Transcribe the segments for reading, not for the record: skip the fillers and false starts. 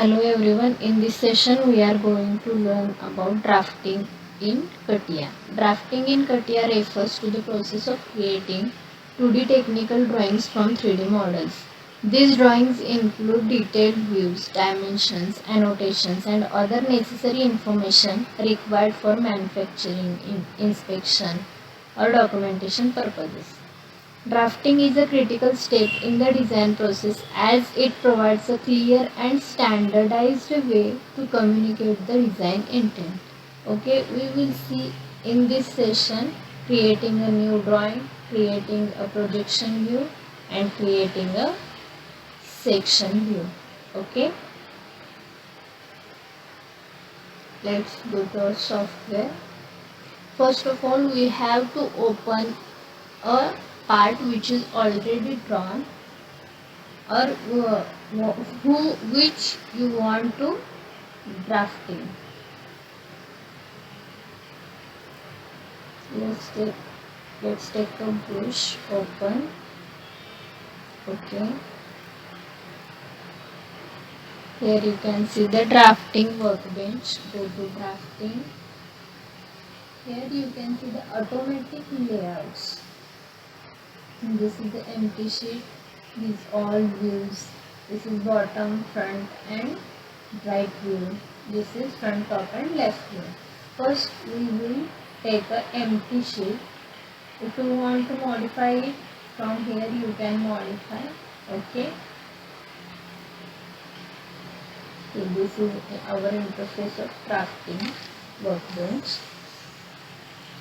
Hello everyone, in this session we are going to learn about drafting in Catia. Drafting in Catia refers to the process of creating 2D technical drawings from 3D models. These drawings include detailed views, dimensions, annotations and other necessary information required for manufacturing, inspection or documentation purposes. Drafting is a critical step in the design process as it provides a clear and standardized way to communicate the design intent. Okay, we will see in this session creating a new drawing, creating a projection view and creating a section view. Okay, let's go to our software. First of all, we have to open a part which is already drawn or which you want to drafting. Let's take a brush, open. Okay, here you can see the drafting workbench. Go to drafting. Here you can see the automatic layouts. And this is the empty sheet. These all views. This is bottom, front and right view. This is front, top and left view. First we will take an empty sheet. If you want to modify it from here, you can modify. Okay. So this is our interface of drafting workbench.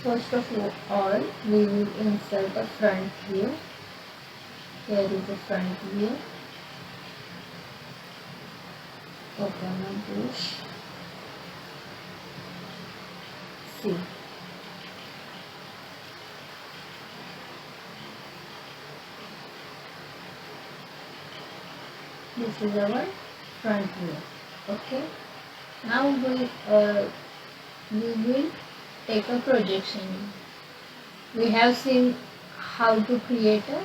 First of all, we will insert a front view. Here is a front view. Open a brush. See. This is our front view. Okay. Now we will take a projection. We have seen how to create a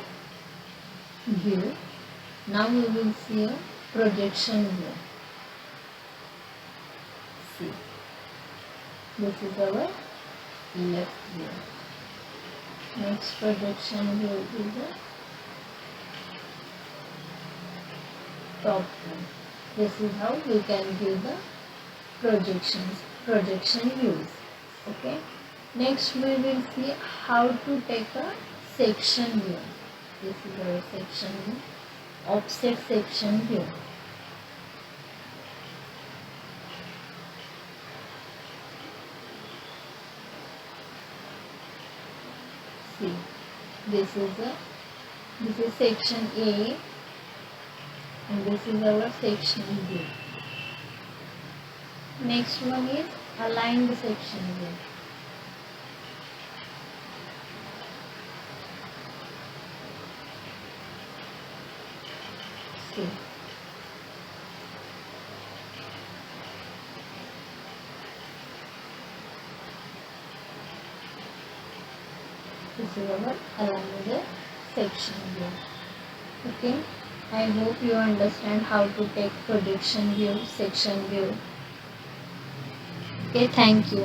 view. Now we will see a projection view. See, this is our left view. Next projection view is the top view. This is how we can give the projection views. Okay. Next we will see how to take a section view. This is our section view, offset section view. See, this is section A and this is our section B. Next one is align the section view. See. This is our align the section view. Okay. I hope you understand how to take projection view, section view. Okay, thank you.